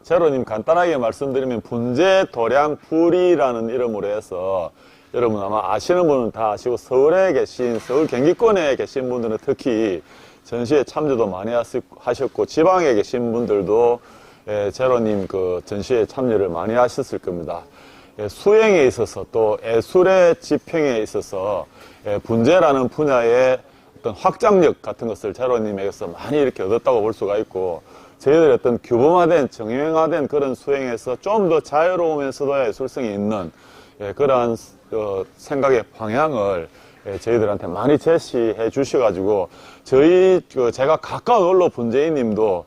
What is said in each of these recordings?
제로님 간단하게 말씀드리면 분재 도량풀이라는 이름으로 해서 여러분 아마 아시는 분은 다 아시고 서울에 계신 서울 경기권에 계신 분들은 특히 전시회 참여도 많이 하셨고 지방에 계신 분들도 제로님 그 전시회 참여를 많이 하셨을 겁니다. 수행에 있어서 또 예술의 지평에 있어서 분재라는 분야의 어떤 확장력 같은 것을 제로님에게서 많이 이렇게 얻었다고 볼 수가 있고 저희들의 어떤 규범화된 정형화된 그런 수행에서 좀 더 자유로우면서도 예술성이 있는 그러한 생각의 방향을 저희들한테 많이 제시해 주셔가지고 제가 가까운 원로 분재인님도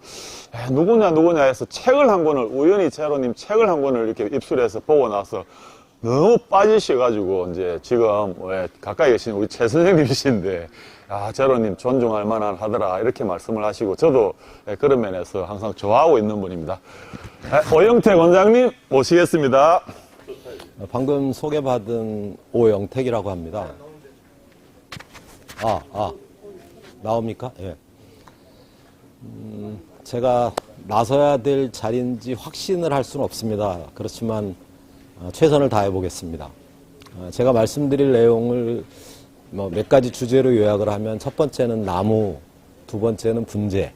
누구냐 해서 책을 한 권을 우연히 제로님 책을 한 권을 이렇게 입술해서 보고 나서 너무 빠지셔가지고 이제 지금 가까이 계신 우리 최 선생님이신데 제로님 존중할 만한 하더라 이렇게 말씀을 하시고 저도 그런 면에서 항상 좋아하고 있는 분입니다. 오영택 원장님 모시겠습니다. 방금 소개받은 오영택이라고 합니다. 나옵니까? 예. 제가 나서야 될 자리인지 확신을 할 수는 없습니다. 그렇지만 최선을 다해 보겠습니다. 제가 말씀드릴 내용을 몇 가지 주제로 요약을 하면 첫 번째는 나무, 두 번째는 분재,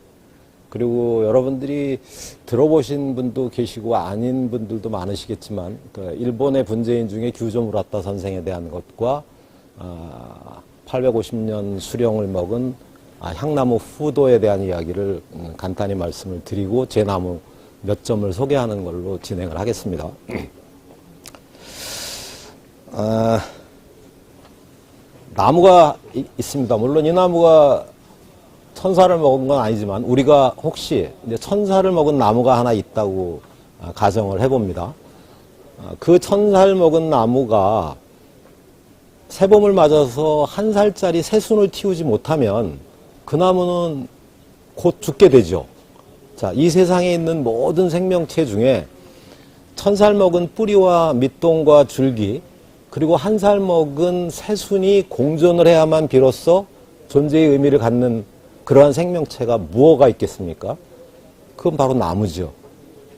그리고 여러분들이 들어보신 분도 계시고 아닌 분들도 많으시겠지만 일본의 분재인 중에 규조 무라타 선생에 대한 것과 850년 수령을 먹은 향나무 후도에 대한 이야기를 간단히 말씀을 드리고 제 나무 몇 점을 소개하는 걸로 진행을 하겠습니다. 나무가 있습니다. 물론 이 나무가 천사를 먹은 건 아니지만 우리가 혹시 이제 천사를 먹은 나무가 하나 있다고 가정을 해봅니다. 그 천사를 먹은 나무가 새봄을 맞아서 한 살짜리 새순을 틔우지 못하면 그 나무는 곧 죽게 되죠. 자, 이 세상에 있는 모든 생명체 중에 천살 먹은 뿌리와 밑동과 줄기 그리고 한 살 먹은 새순이 공존을 해야만 비로소 존재의 의미를 갖는 그러한 생명체가 무엇가 있겠습니까? 그건 바로 나무죠.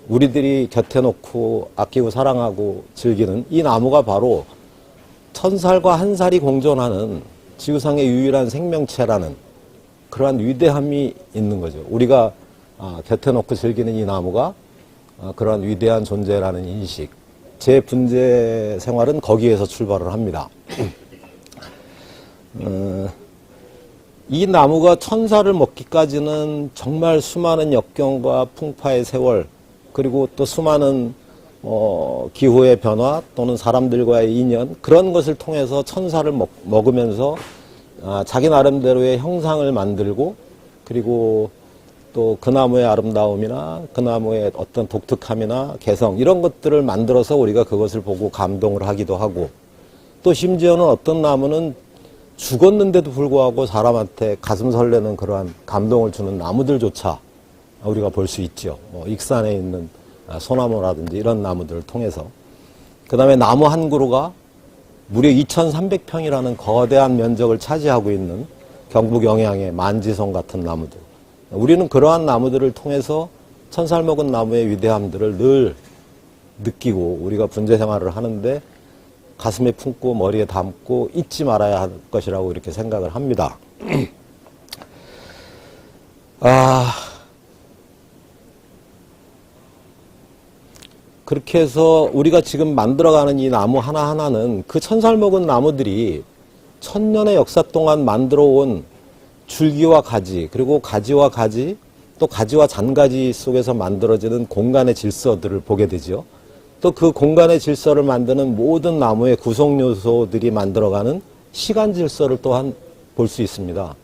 우리들이 곁에 놓고 아끼고 사랑하고 즐기는 이 나무가 바로 천살과 한 살이 공존하는 지구상의 유일한 생명체라는 그러한 위대함이 있는 거죠. 우리가 곁에 놓고 즐기는 이 나무가 그러한 위대한 존재라는 인식, 제 분재 생활은 거기에서 출발을 합니다. 이 나무가 천사를 먹기까지는 정말 수많은 역경과 풍파의 세월 그리고 또 수많은 기후의 변화 또는 사람들과의 인연 그런 것을 통해서 천사를 먹으면서 자기 나름대로의 형상을 만들고 그리고 또 그 나무의 아름다움이나 그 나무의 어떤 독특함이나 개성 이런 것들을 만들어서 우리가 그것을 보고 감동을 하기도 하고 또 심지어는 어떤 나무는 죽었는데도 불구하고 사람한테 가슴 설레는 그러한 감동을 주는 나무들조차 우리가 볼 수 있죠. 익산에 있는 소나무라든지 이런 나무들을 통해서. 그 다음에 나무 한 그루가 무려 2300평이라는 거대한 면적을 차지하고 있는 경북 영양의 만지송 같은 나무들. 우리는 그러한 나무들을 통해서 천살 먹은 나무의 위대함들을 늘 느끼고 우리가 분재 생활을 하는데 가슴에 품고 머리에 담고 잊지 말아야 할 것이라고 이렇게 생각을 합니다. 그렇게 해서 우리가 지금 만들어가는 이 나무 하나하나는 그 천살 먹은 나무들이 천년의 역사 동안 만들어온 줄기와 가지, 그리고 가지와 가지, 또 가지와 잔가지 속에서 만들어지는 공간의 질서들을 보게 되죠. 또 그 공간의 질서를 만드는 모든 나무의 구성 요소들이 만들어가는 시간 질서를 또한 볼 수 있습니다.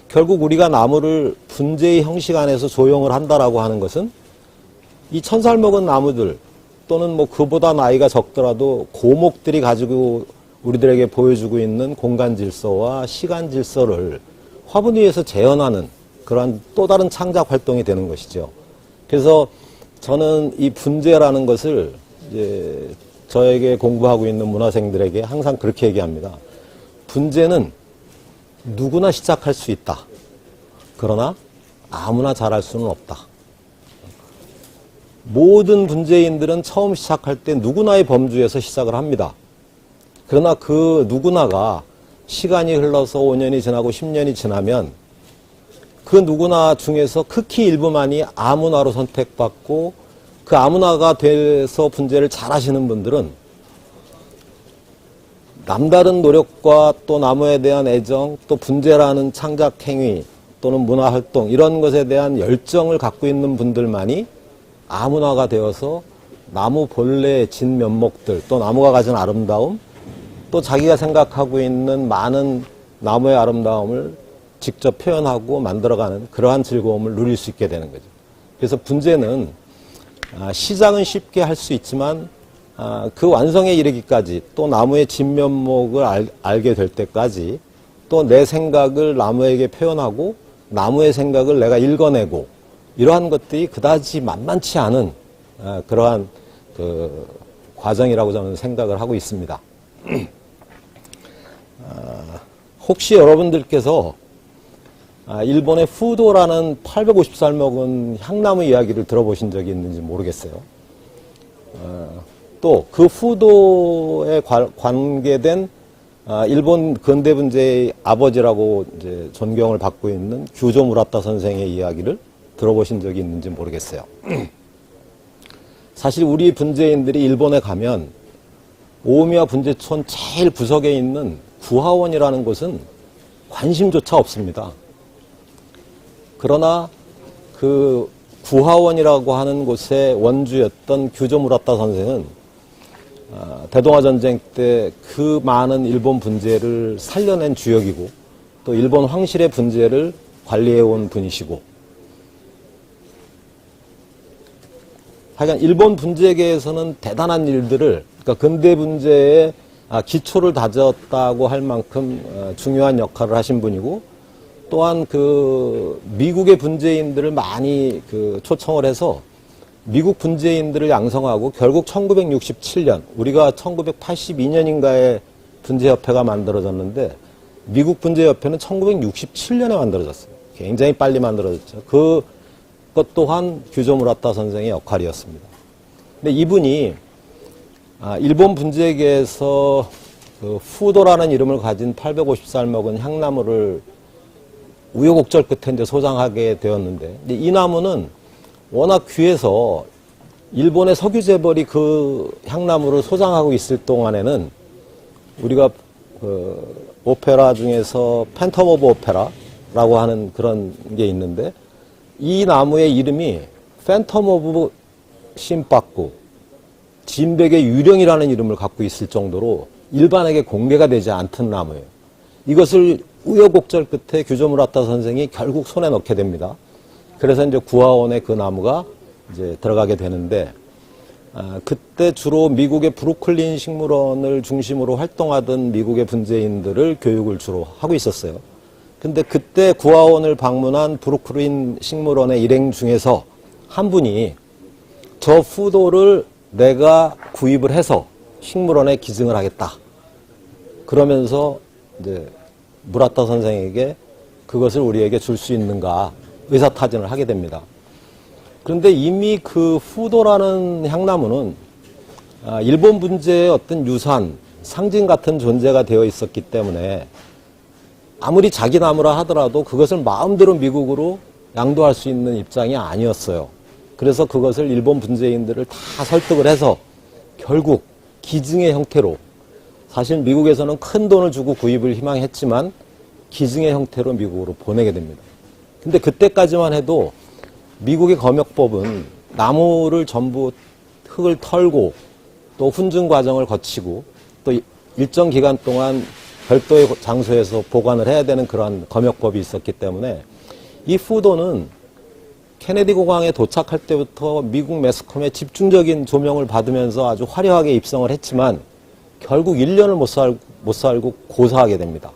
결국 우리가 나무를 분재의 형식 안에서 조형을 한다라고 하는 것은 이 천살 먹은 나무들 또는 뭐 그보다 나이가 적더라도 고목들이 가지고 우리들에게 보여주고 있는 공간 질서와 시간 질서를 화분 위에서 재현하는 그러한 또 다른 창작 활동이 되는 것이죠. 그래서 저는 이 분재라는 것을 이제 저에게 공부하고 있는 문화생들에게 항상 그렇게 얘기합니다. 분재는 누구나 시작할 수 있다. 그러나 아무나 잘할 수는 없다. 모든 분재인들은 처음 시작할 때 누구나의 범주에서 시작을 합니다. 그러나 그 누구나가 시간이 흘러서 5년이 지나고 10년이 지나면 그 누구나 중에서 극히 일부만이 아무나로 선택받고 그 아무나가 돼서 분재를 잘 하시는 분들은 남다른 노력과 또 나무에 대한 애정, 또 분재라는 창작 행위 또는 문화 활동 이런 것에 대한 열정을 갖고 있는 분들만이 아무나가 되어서 나무 본래의 진면목들, 또 나무가 가진 아름다움, 또 자기가 생각하고 있는 많은 나무의 아름다움을 직접 표현하고 만들어가는 그러한 즐거움을 누릴 수 있게 되는 거죠. 그래서 분재는 시작은 쉽게 할 수 있지만 그 완성에 이르기까지 또 나무의 진면목을 알게 될 때까지 또 내 생각을 나무에게 표현하고 나무의 생각을 내가 읽어내고 이러한 것들이 그다지 만만치 않은 그러한 그 과정이라고 저는 생각을 하고 있습니다. 혹시 여러분들께서 일본의 푸도라는 850살 먹은 향나무 이야기를 들어보신 적이 있는지 모르겠어요. 또 그 푸도에 관계된 일본 근대 분재의 아버지라고 이제 존경을 받고 있는 규조 무라타 선생의 이야기를 들어보신 적이 있는지 모르겠어요. 사실 우리 분재인들이 일본에 가면 오미야 분재촌 제일 구석에 있는 구하원이라는 곳은 관심조차 없습니다. 그러나 그 구하원이라고 하는 곳의 원주였던 규조 무라타 선생은 대동아 전쟁 때 그 많은 일본 분재를 살려낸 주역이고 또 일본 황실의 분재를 관리해온 분이시고 하여간 일본 분재계에서는 대단한 일들을 그러니까 근대 분재의 기초를 다졌다고 할 만큼 중요한 역할을 하신 분이고 또한 그 미국의 분재인들을 많이 그 초청을 해서 미국 분재인들을 양성하고 결국 1967년 우리가 1982년인가에 분재협회가 만들어졌는데 미국 분재협회는 1967년에 만들어졌어요. 굉장히 빨리 만들어졌죠. 그것 또한 규조 무라타 선생의 역할이었습니다. 근데 이분이 일본 분재계에서 그 푸도라는 이름을 가진 850살 먹은 향나무를 우여곡절 끝에 이제 소장하게 되었는데 이 나무는 워낙 귀해서 일본의 석유 재벌이 그 향나무를 소장하고 있을 동안에는 우리가 그 오페라 중에서 팬텀 오브 오페라라고 하는 그런 게 있는데 이 나무의 이름이 팬텀 오브 신바쿠 진백의 유령이라는 이름을 갖고 있을 정도로 일반에게 공개가 되지 않던 나무예요. 이것을 우여곡절 끝에 규조 무라타 선생이 결국 손에 넣게 됩니다. 그래서 이제 구하원에 그 나무가 이제 들어가게 되는데, 그때 주로 미국의 브루클린 식물원을 중심으로 활동하던 미국의 분재인들을 교육을 주로 하고 있었어요. 근데 그때 구하원을 방문한 브루클린 식물원의 일행 중에서 한 분이 저 푸도를 내가 구입을 해서 식물원에 기증을 하겠다. 그러면서 이제 무라타 선생에게 그것을 우리에게 줄 수 있는가 의사타진을 하게 됩니다. 그런데 이미 그 푸도라는 향나무는 일본 분재의 어떤 유산, 상징 같은 존재가 되어 있었기 때문에 아무리 자기 나무라 하더라도 그것을 마음대로 미국으로 양도할 수 있는 입장이 아니었어요. 그래서 그것을 일본 분재인들을 다 설득을 해서 결국 기증의 형태로, 사실 미국에서는 큰 돈을 주고 구입을 희망했지만 기증의 형태로 미국으로 보내게 됩니다. 근데 그때까지만 해도 미국의 검역법은 나무를 전부 흙을 털고 또 훈증 과정을 거치고 또 일정 기간 동안 별도의 장소에서 보관을 해야 되는 그러한 검역법이 있었기 때문에 이 푸도는 케네디 공항에 도착할 때부터 미국 매스컴의 집중적인 조명을 받으면서 아주 화려하게 입성을 했지만 결국 1년을 못 살고 고사하게 됩니다.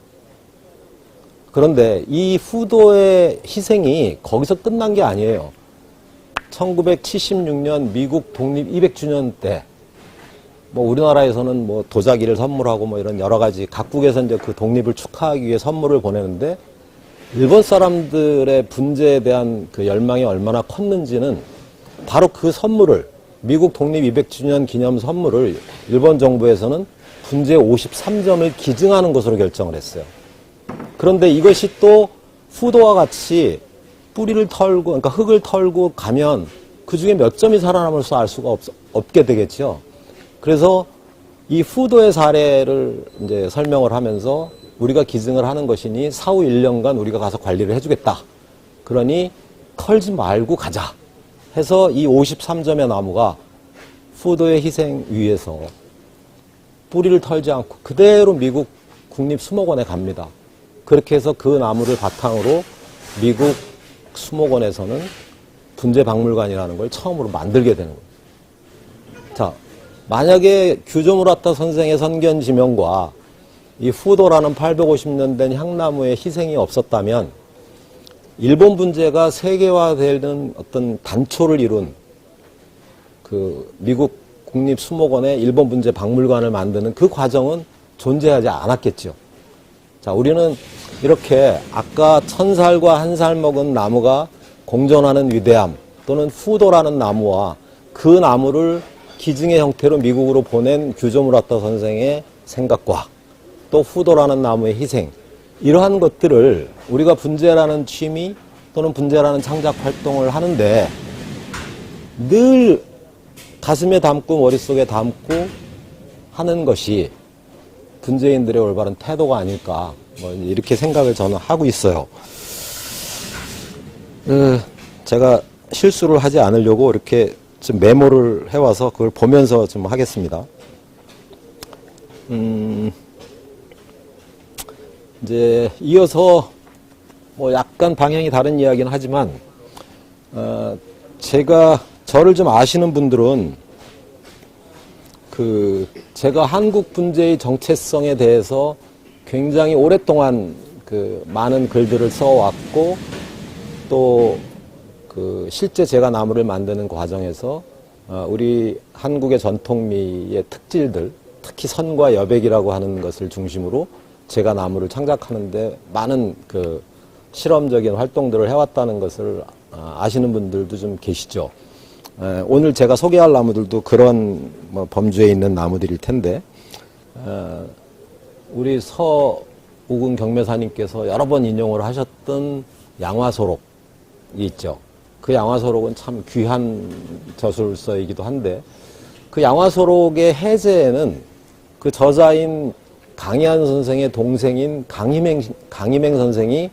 그런데 이 푸도의 희생이 거기서 끝난 게 아니에요. 1976년 미국 독립 200주년 때, 우리나라에서는 도자기를 선물하고 이런 여러 가지 각국에서 이제 그 독립을 축하하기 위해 선물을 보내는데, 일본 사람들의 분재에 대한 그 열망이 얼마나 컸는지는 바로 그 선물을 미국 독립 200주년 기념 선물을 일본 정부에서는 분재 53점을 기증하는 것으로 결정을 했어요. 그런데 이것이 또 후도와 같이 뿌리를 털고, 그러니까 흙을 털고 가면 그 중에 몇 점이 살아남을지 알 수가 없게 되겠죠. 그래서 이 후도의 사례를 이제 설명을 하면서 우리가 기증을 하는 것이니 사후 1년간 우리가 가서 관리를 해주겠다. 그러니 털지 말고 가자. 해서 이 53점의 나무가 후도의 희생 위에서 뿌리를 털지 않고 그대로 미국 국립수목원에 갑니다. 그렇게 해서 그 나무를 바탕으로 미국 수목원에서는 분재박물관이라는 걸 처음으로 만들게 되는 거예요. 자, 만약에 규조무라타 선생의 선견 지명과 이 후도라는 850년 된 향나무의 희생이 없었다면 일본 분재가 세계화되는 어떤 단초를 이룬 그 미국 국립수목원의 일본 분재 박물관을 만드는 그 과정은 존재하지 않았겠죠. 자, 우리는 이렇게 아까 1000살과 1살 먹은 나무가 공존하는 위대함 또는 후도라는 나무와 그 나무를 기증의 형태로 미국으로 보낸 규조무라타 선생의 생각과 또 후도라는 나무의 희생, 이러한 것들을 우리가 분재라는 취미 또는 분재라는 창작 활동을 하는데 늘 가슴에 담고 머릿속에 담고 하는 것이 분재인들의 올바른 태도가 아닐까, 뭐 이렇게 생각을 저는 하고 있어요. 제가 실수를 하지 않으려고 이렇게 좀 메모를 해와서 그걸 보면서 좀 하겠습니다. 이제 이어서 뭐 약간 방향이 다른 이야기는 하지만 제가 저를 좀 아시는 분들은 제가 한국 분재의 정체성에 대해서 굉장히 오랫동안 많은 글들을 써왔고 또 실제 제가 나무를 만드는 과정에서 우리 한국의 전통미의 특질들, 특히 선과 여백이라고 하는 것을 중심으로 제가 나무를 창작하는데 많은 실험적인 활동들을 해왔다는 것을 아시는 분들도 좀 계시죠. 오늘 제가 소개할 나무들도 그런 범주에 있는 나무들일 텐데, 우리 서우근 경매사님께서 여러 번 인용을 하셨던 양화소록이 있죠. 그 양화소록은 참 귀한 저술서이기도 한데, 그 양화소록의 해제에는 그 저자인 강희안 선생의 동생인 강희맹 선생이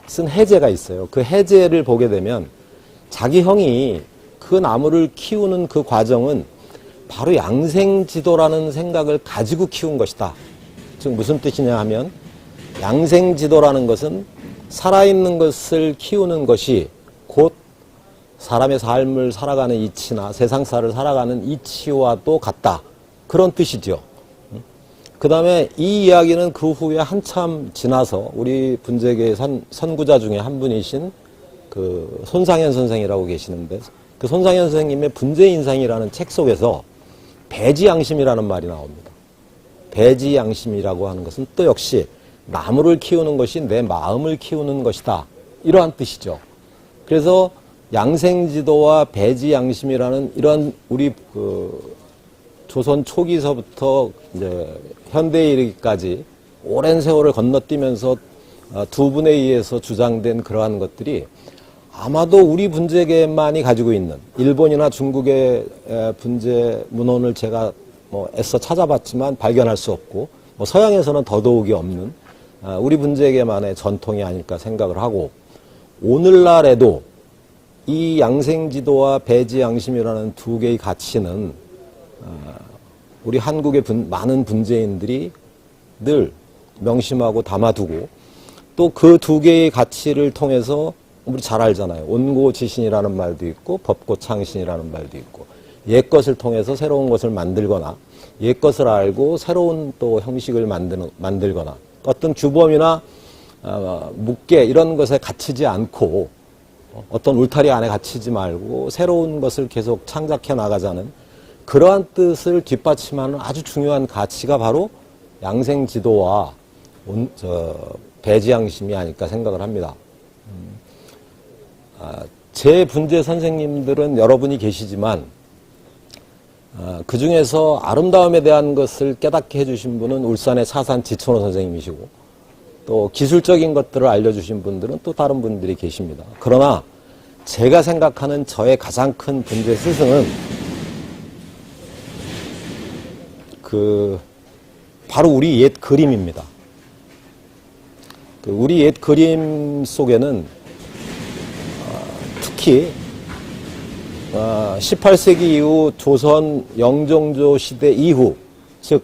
쓴 해제가 있어요. 그 해제를 보게 되면 자기 형이 그 나무를 키우는 그 과정은 바로 양생지도라는 생각을 가지고 키운 것이다. 즉 무슨 뜻이냐 하면, 양생지도라는 것은 살아있는 것을 키우는 것이 곧 사람의 삶을 살아가는 이치나 세상사를 살아가는 이치와도 같다. 그런 뜻이죠. 그 다음에 이 이야기는 그 후에 한참 지나서 우리 분재계의 선구자 중에 한 분이신 손상현 선생이라고 계시는데, 그 손상현 선생님의 분재인상이라는 책 속에서 배지양심이라는 말이 나옵니다. 배지양심이라고 하는 것은 또 역시 나무를 키우는 것이 내 마음을 키우는 것이다. 이러한 뜻이죠. 그래서 양생지도와 배지양심이라는 이런 우리 조선 초기서부터 이제 현대에 이르기까지 오랜 세월을 건너뛰면서 두 분에 의해서 주장된 그러한 것들이 아마도 우리 분재계만이 가지고 있는, 일본이나 중국의 분재 문헌을 제가 애써 찾아봤지만 발견할 수 없고, 서양에서는 더더욱이 없는 우리 분재계만의 전통이 아닐까 생각을 하고, 오늘날에도 이 양생지도와 배지양심이라는 두 개의 가치는 우리 한국의 많은 분재인들이 늘 명심하고 담아두고, 또 그 두 개의 가치를 통해서 우리 잘 알잖아요. 온고지신이라는 말도 있고 법고창신이라는 말도 있고, 옛 것을 통해서 새로운 것을 만들거나 옛 것을 알고 새로운 또 형식을 만들거나 어떤 규범이나 묵계 이런 것에 갇히지 않고 어떤 울타리 안에 갇히지 말고 새로운 것을 계속 창작해 나가자는 그러한 뜻을 뒷받침하는 아주 중요한 가치가 바로 양생지도와 배지양심이 아닐까 생각을 합니다. 제 분재 선생님들은 여러분이 계시지만 그 중에서 아름다움에 대한 것을 깨닫게 해주신 분은 울산의 사산 지천호 선생님이시고 또 기술적인 것들을 알려주신 분들은 또 다른 분들이 계십니다. 그러나 제가 생각하는 저의 가장 큰 분재 스승은 바로 우리 옛 그림입니다. 우리 옛 그림 속에는 특히 18세기 이후 조선 영종조 시대 이후, 즉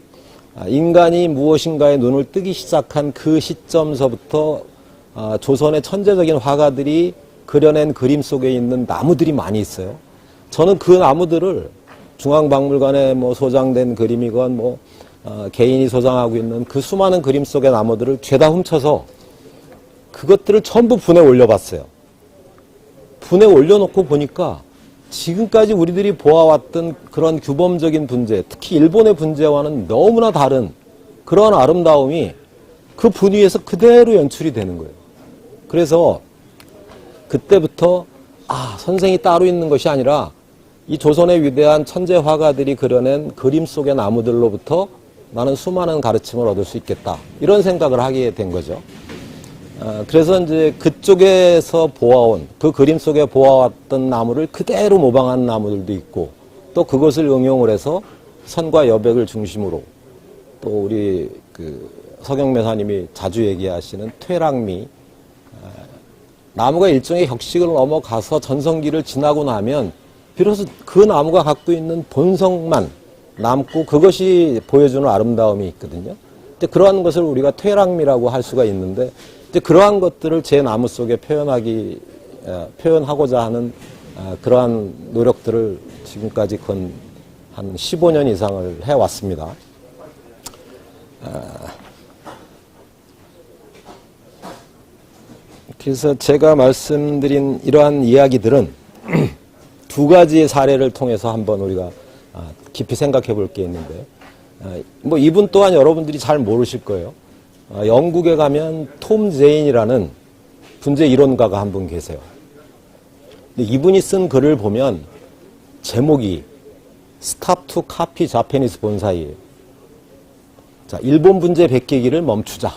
인간이 무엇인가에 눈을 뜨기 시작한 그 시점서부터 조선의 천재적인 화가들이 그려낸 그림 속에 있는 나무들이 많이 있어요. 저는 그 나무들을 중앙박물관에 소장된 그림이건 개인이 소장하고 있는 그 수많은 그림 속의 나무들을 죄다 훔쳐서 그것들을 전부 분에 올려봤어요. 분에 올려놓고 보니까 지금까지 우리들이 보아왔던 그런 규범적인 분재, 특히 일본의 분재와는 너무나 다른 그런 아름다움이 그 분 위에서 그대로 연출이 되는 거예요. 그래서 그때부터 선생이 따로 있는 것이 아니라 이 조선의 위대한 천재 화가들이 그려낸 그림 속의 나무들로부터 나는 수많은 가르침을 얻을 수 있겠다. 이런 생각을 하게 된 거죠. 그래서 이제 그쪽에서 보아온, 그 그림 속에 보아왔던 나무를 그대로 모방한 나무들도 있고, 또 그것을 응용을 해서 선과 여백을 중심으로, 또 우리 서경매사님이 자주 얘기하시는 퇴락미, 나무가 일종의 격식을 넘어가서 전성기를 지나고 나면 비로소 그 나무가 갖고 있는 본성만 남고 그것이 보여주는 아름다움이 있거든요. 이제 그러한 것을 우리가 퇴락미라고 할 수가 있는데, 이제 그러한 것들을 제 나무 속에 표현하고자 하는 그러한 노력들을 지금까지 한 15년 이상을 해왔습니다. 그래서 제가 말씀드린 이러한 이야기들은 두 가지의 사례를 통해서 한번 우리가 깊이 생각해 볼 게 있는데, 이분 또한 여러분들이 잘 모르실 거예요. 영국에 가면 톰 제인이라는 분재 이론가가 한 분 계세요. 근데 이분이 쓴 글을 보면 제목이 Stop to Copy Japanese Bonsai예요. 자, 일본 분재 베끼기를 멈추자.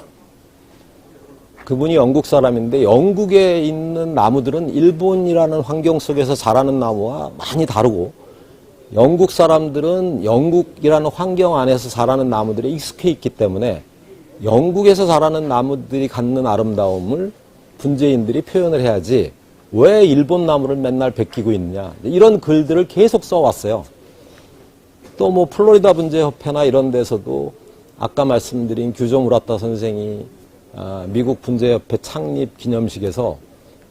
그분이 영국 사람인데 영국에 있는 나무들은 일본이라는 환경 속에서 자라는 나무와 많이 다르고, 영국 사람들은 영국이라는 환경 안에서 자라는 나무들에 익숙해 있기 때문에 영국에서 자라는 나무들이 갖는 아름다움을 분재인들이 표현을 해야지 왜 일본 나무를 맨날 베끼고 있느냐, 이런 글들을 계속 써왔어요. 또 플로리다 분재협회나 이런 데서도 아까 말씀드린 규조 무라타 선생이 미국 분재협회 창립 기념식에서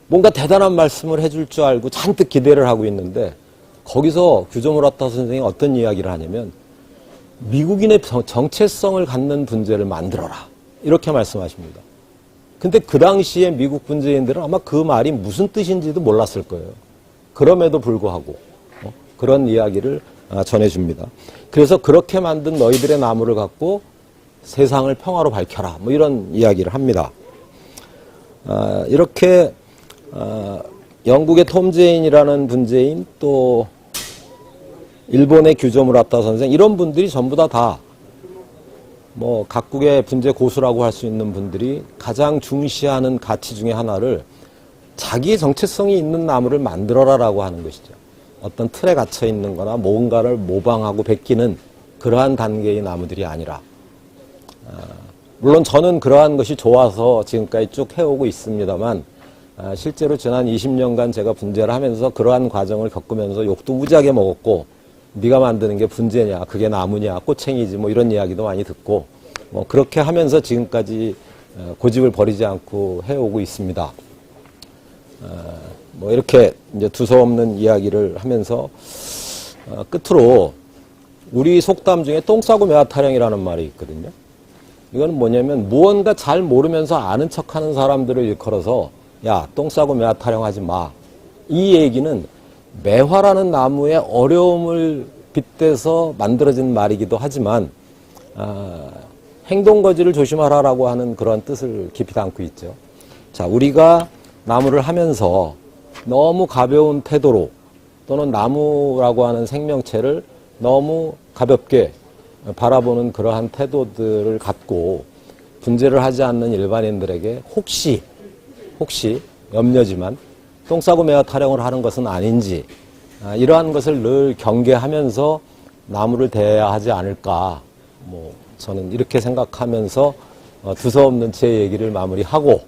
뭔가 대단한 말씀을 해줄 줄 알고 잔뜩 기대를 하고 있는데, 거기서 규조 무라타 선생이 어떤 이야기를 하냐면 미국인의 정체성을 갖는 분재를 만들어라, 이렇게 말씀하십니다. 근데 그 당시에 미국 분재인들은 아마 그 말이 무슨 뜻인지도 몰랐을 거예요. 그럼에도 불구하고 그런 이야기를 전해줍니다. 그래서 그렇게 만든 너희들의 나무를 갖고 세상을 평화로 밝혀라, 이런 이야기를 합니다. 이렇게 영국의 톰 제인이라는 분재인, 또 일본의 규조 무라타 선생, 이런 분들이 전부 다 각국의 분재 고수라고 할 수 있는 분들이 가장 중시하는 가치 중에 하나를 자기의 정체성이 있는 나무를 만들어라라고 하는 것이죠. 어떤 틀에 갇혀 있는 거나 뭔가를 모방하고 베끼는 그러한 단계의 나무들이 아니라, 물론 저는 그러한 것이 좋아서 지금까지 쭉 해오고 있습니다만, 실제로 지난 20년간 제가 분재를 하면서 그러한 과정을 겪으면서 욕도 무지하게 먹었고, 네가 만드는 게 분재냐, 그게 나무냐, 꼬챙이지, 이런 이야기도 많이 듣고, 그렇게 하면서 지금까지 고집을 버리지 않고 해오고 있습니다. 이렇게 이제 두서없는 이야기를 하면서 끝으로 우리 속담 중에 똥 싸고 매화 타령이라는 말이 있거든요. 이건 뭐냐면 무언가 잘 모르면서 아는 척하는 사람들을 일컬어서 야, 똥 싸고 매화 타령하지 마. 이 얘기는 매화라는 나무의 어려움을 빗대서 만들어진 말이기도 하지만 행동거지를 조심하라라고 하는 그런 뜻을 깊이 담고 있죠. 자, 우리가 나무를 하면서 너무 가벼운 태도로 또는 나무라고 하는 생명체를 너무 가볍게 바라보는 그러한 태도들을 갖고 분재를 하지 않는 일반인들에게 혹시 염려지만 똥 싸고 매어 타령을 하는 것은 아닌지 이러한 것을 늘 경계하면서 나무를 대해야 하지 않을까, 저는 이렇게 생각하면서 두서없는 제 얘기를 마무리하고